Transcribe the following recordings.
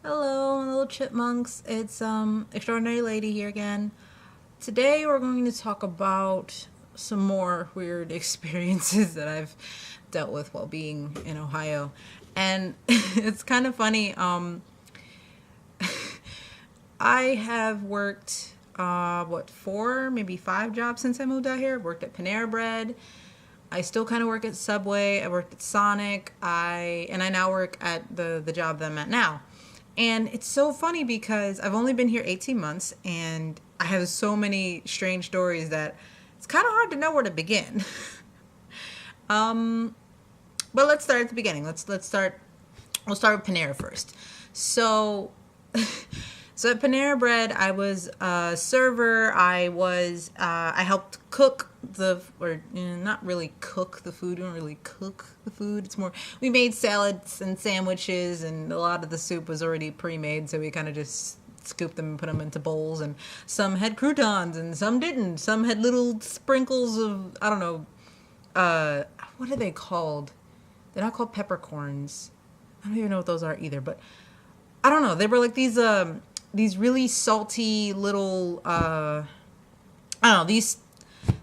Hello, little chipmunks. It's extraordinary lady here again. Today we're going to talk about some more weird experiences that I've dealt with while being in Ohio. And it's kind of funny. I have worked four, maybe five jobs since I moved out here. Worked at Panera Bread. I still kind of work at Subway. I worked at Sonic. I now work at the job that I'm at now. And it's so funny because I've only been here 18 months and I have so many strange stories that it's kind of hard to know where to begin. um, but let's start at the beginning. We'll start with Panera first. So So at Panera Bread, I was a server. I helped cook not really cook the food. We don't really cook the food. It's more, we made salads and sandwiches, and a lot of the soup was already pre-made, so we kind of just scooped them and put them into bowls. And some had croutons, and some didn't. Some had little sprinkles of, I don't know, what are they called? They're not called peppercorns. I don't even know what those are either, but I don't know. They were like these really salty little I don't know, these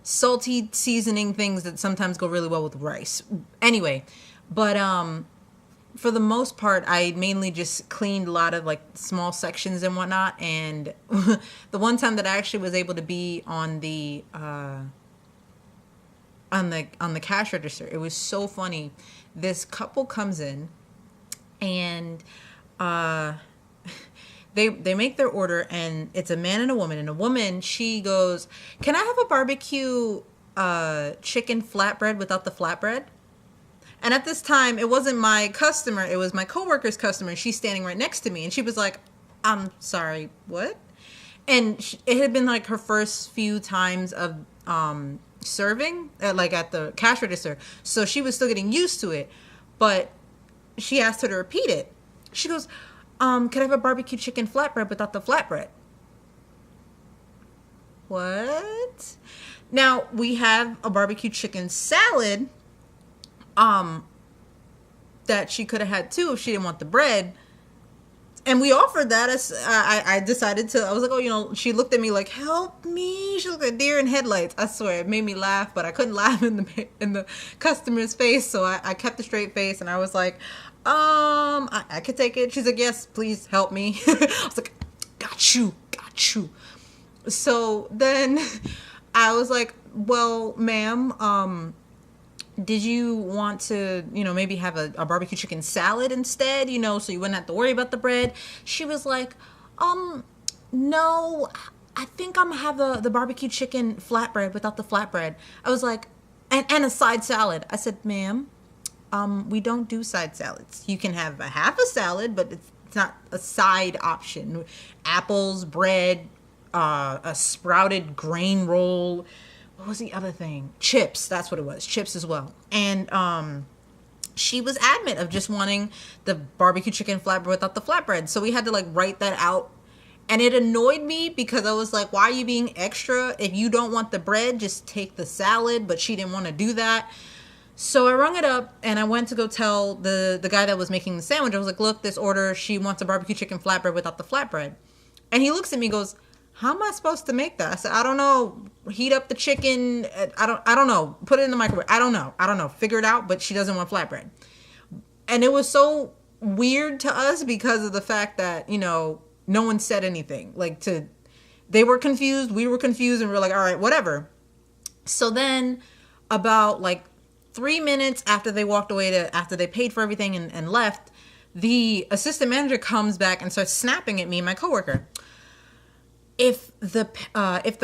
salty seasoning things that sometimes go really well with rice. Anyway, but for the most part, I mainly just cleaned a lot of like small sections and whatnot. And the one time that I actually was able to be on the cash register, it was so funny. This couple comes in and they make their order, and it's a man and a woman. And a woman, she goes, "Can I have a barbecue chicken flatbread without the flatbread?" And at this time, it wasn't my customer, it was my coworker's customer. She's standing right next to me, and she was like, "I'm sorry, what?" And it had been like her first few times of serving at the cash register, so she was still getting used to it. But she asked her to repeat it. She goes, "Can I have a barbecue chicken flatbread without the flatbread?" What? Now, we have a barbecue chicken salad that she could have had too if she didn't want the bread. And we offered that as I decided to. I was like, oh, she looked at me like, "Help me!" She looked like deer in headlights. I swear, it made me laugh, but I couldn't laugh in the customer's face, so I kept a straight face, and I was like, I could take it. She's like, "Yes, please help me." I was like, got you. So then I was like, "Well, ma'am, did you want to, maybe have a barbecue chicken salad instead, so you wouldn't have to worry about the bread?" She was like, "No, I think I'm gonna have the barbecue chicken flatbread without the flatbread." I was like, and a side salad. I said, "Ma'am, we don't do side salads. You can have a half a salad, but it's not a side option. Apples, bread, a sprouted grain roll. What was the other thing? Chips. That's what it was. Chips as well." And she was adamant of just wanting the barbecue chicken flatbread without the flatbread. So we had to like write that out. And it annoyed me because I was like, why are you being extra? If you don't want the bread, just take the salad. But she didn't want to do that. So I rung it up and I went to go tell the guy that was making the sandwich. I was like, "Look, this order, she wants a barbecue chicken flatbread without the flatbread." And he looks at me and goes, "How am I supposed to make that?" I said, "I don't know. Heat up the chicken. I don't know. Put it in the microwave. I don't know. Figure it out." But she doesn't want flatbread. And it was so weird to us because of the fact that, no one said anything. They were confused. We were confused, and we were like, all right, whatever. So then about 3 minutes after they walked away after they paid for everything and left, the assistant manager comes back and starts snapping at me and my coworker. If the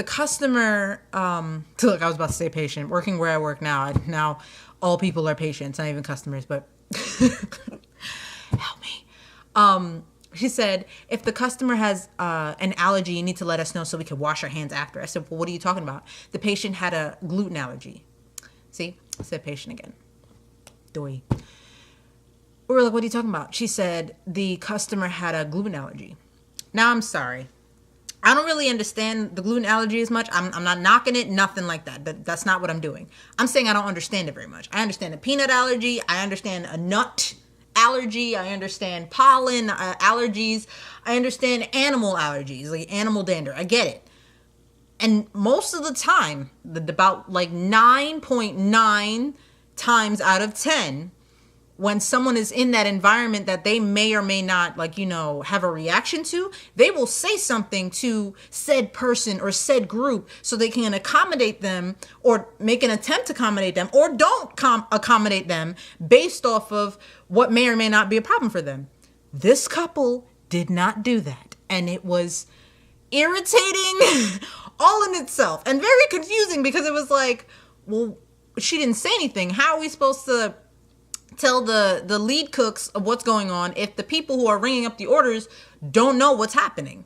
customer, so look, I was about to say patient. Working where I work now all people are patients, not even customers, but help me. She said, "If the customer has an allergy, you need to let us know so we can wash our hands after." I said, "Well, what are you talking about?" "The patient had a gluten allergy." See, I said patient again. Doy. We were like, "What are you talking about?" She said, "The customer had a gluten allergy." Now, I'm sorry. I don't really understand the gluten allergy as much. I'm not knocking it, nothing like that. That's not what I'm doing. I'm saying I don't understand it very much. I understand a peanut allergy. I understand a nut allergy. I understand pollen allergies. I understand animal allergies, like animal dander. I get it. And most of the time, about like 9.9 times out of 10, when someone is in that environment that they may or may not, like, you know, have a reaction to, they will say something to said person or said group so they can accommodate them or make an attempt to accommodate them or don't accommodate them based off of what may or may not be a problem for them. This couple did not do that. And it was irritating all in itself and very confusing because it was like, well, she didn't say anything. How are we supposed to tell the lead cooks of what's going on if the people who are ringing up the orders don't know what's happening?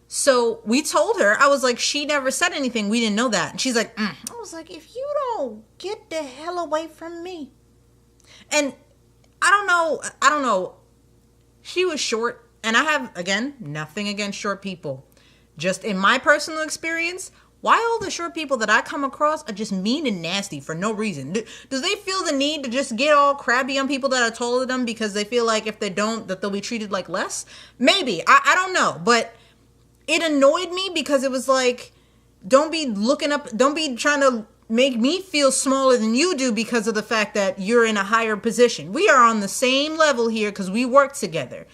So we told her, I was like, she never said anything. We didn't know that. And she's like, I was like, if you don't get the hell away from me. And I don't know. She was short, and I have, again, nothing against short people. Just in my personal experience, why all the short people that I come across are just mean and nasty for no reason? Do they feel the need to just get all crabby on people that are taller than them because they feel like if they don't, that they'll be treated like less? Maybe. I don't know. But it annoyed me because it was like, don't be trying to make me feel smaller than you do because of the fact that you're in a higher position. We are on the same level here because we work together.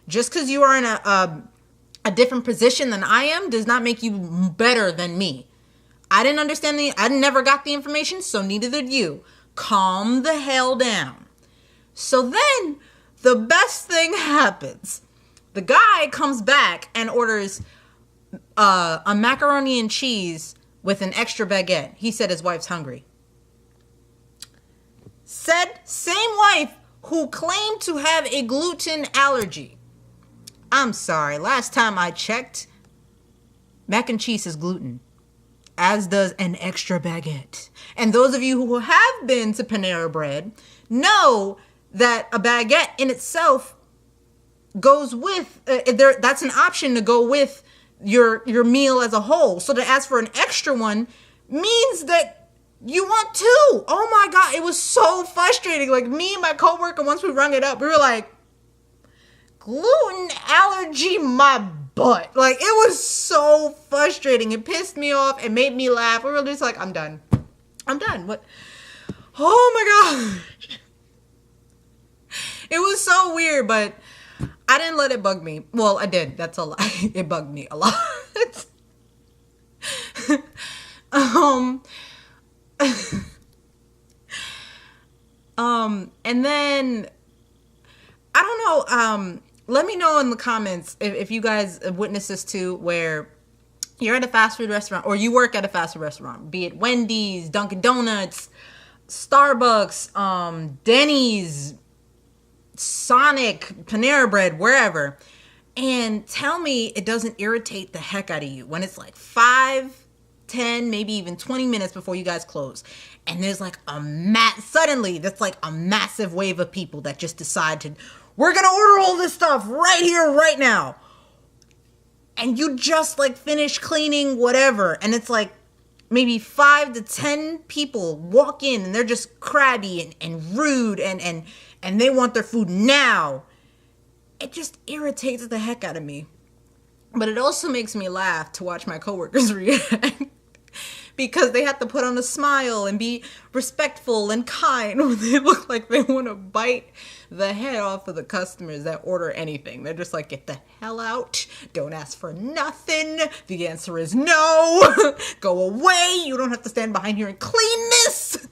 Just because you are in a different position than I am does not make you better than me. I didn't understand I never got the information, so neither did you. Calm the hell down. So then the best thing happens. The guy comes back and orders a macaroni and cheese with an extra baguette. He said his wife's hungry. Said same wife who claimed to have a gluten allergy. I'm sorry, last time I checked, mac and cheese is gluten, as does an extra baguette. And those of you who have been to Panera Bread know that a baguette in itself goes with, that's an option to go with your meal as a whole. So to ask for an extra one means that you want two. Oh my God, it was so frustrating. Like me and my coworker, once we rung it up, we were like, gluten allergy my butt. Like, it was so frustrating. It pissed me off. It made me laugh. We were just like, I'm done. What? Oh my God. It was so weird, but I didn't let it bug me. Well, I did. That's a lie. It bugged me a lot. And then, I don't know, let me know in the comments if you guys have witnessed this too, where you're at a fast food restaurant or you work at a fast food restaurant, be it Wendy's, Dunkin' Donuts, Starbucks, Denny's, Sonic, Panera Bread, wherever. And tell me it doesn't irritate the heck out of you when it's like 5, 10, maybe even 20 minutes before you guys close. And there's like suddenly there's like a massive wave of people that just decide to, we're going to order all this stuff right here, right now. And you just like finish cleaning whatever. And it's like maybe 5 to 10 people walk in and they're just crabby and rude and they want their food now. It just irritates the heck out of me. But it also makes me laugh to watch my coworkers react. Because they have to put on a smile and be respectful and kind when they look like they want to bite the head off of the customers that order anything. They're just like, get the hell out. Don't ask for nothing. The answer is no. Go away. You don't have to stand behind here and clean this.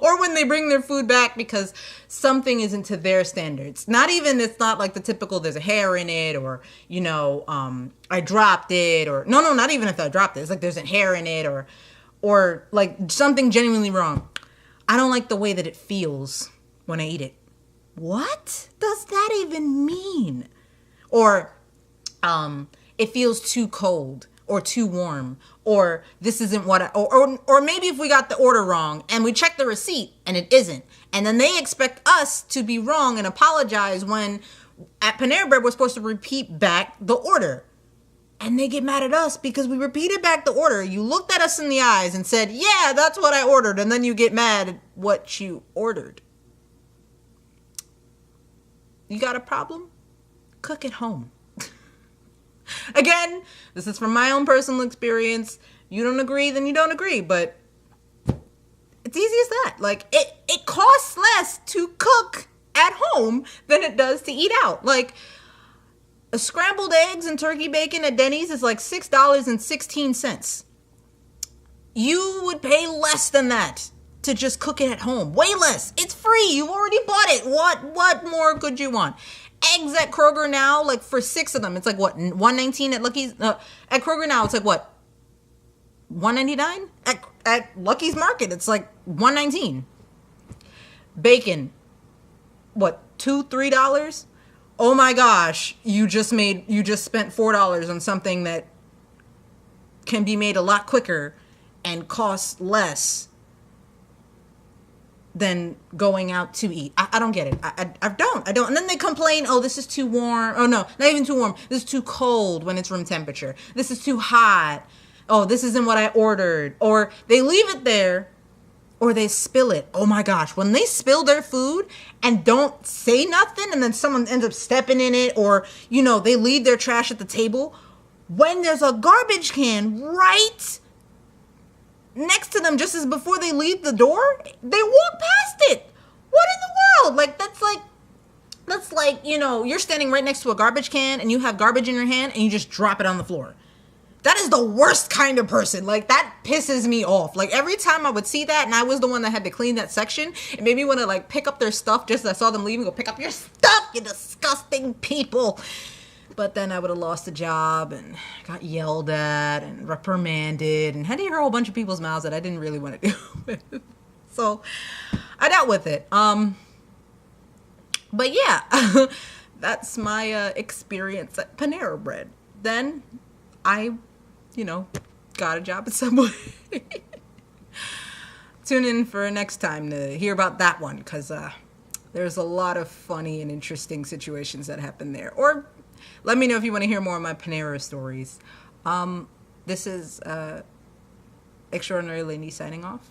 Or when they bring their food back because something isn't to their standards. It's not like the typical, there's a hair in it or, I dropped it or, no, not even if I dropped it. It's like there's a hair in it or like something genuinely wrong. I don't like the way that it feels when I eat it. What does that even mean? Or it feels too cold or too warm, or this isn't what or maybe if we got the order wrong and we check the receipt and it isn't, and then they expect us to be wrong and apologize when at Panera Bread we're supposed to repeat back the order. And they get mad at us because we repeated back the order. You looked at us in the eyes and said, yeah, that's what I ordered. And then you get mad at what you ordered. You got a problem? Cook at home. Again, this is from my own personal experience. You don't agree, then you don't agree. But it's easy as that. Like, it costs less to cook at home than it does to eat out. Like, a scrambled eggs and turkey bacon at Denny's is like $6.16. You would pay less than that to just cook it at home. Way less. It's free. You've already bought it. What more could you want? Eggs at Kroger now, like for 6 of them, it's like what, $1.19 at Lucky's? At Kroger now, it's like what, $1.99? At Lucky's Market, it's like $1.19. Bacon, what, $2-3? Oh my gosh, you just spent $4 on something that can be made a lot quicker and costs less than going out to eat. I don't get it. I don't. And then they complain, oh, this is too warm. Oh no, not even too warm. This is too cold when it's room temperature. This is too hot. Oh, this isn't what I ordered. Or they leave it there, or they spill it. Oh my gosh, when they spill their food and don't say nothing, and then someone ends up stepping in it, or, you know, they leave their trash at the table, when there's a garbage can right next to them just as before they leave the door, they walk past it. What in the world? Like, that's like, you know, you're standing right next to a garbage can and you have garbage in your hand and you just drop it on the floor. That is the worst kind of person. Like, that pisses me off. Like, every time I would see that and I was the one that had to clean that section, it made me want to, like, pick up their stuff just as I saw them leaving. Go, pick up your stuff, you disgusting people. But then I would have lost a job and got yelled at and reprimanded and had to hear a whole bunch of people's mouths that I didn't really want to deal with. So I dealt with it. But yeah, that's my experience at Panera Bread. Then I, you know, got a job at Subway. Tune in for next time to hear about that one, because there's a lot of funny and interesting situations that happen there. Or let me know if you want to hear more of my Panera stories. This is Extraordinary Lady signing off.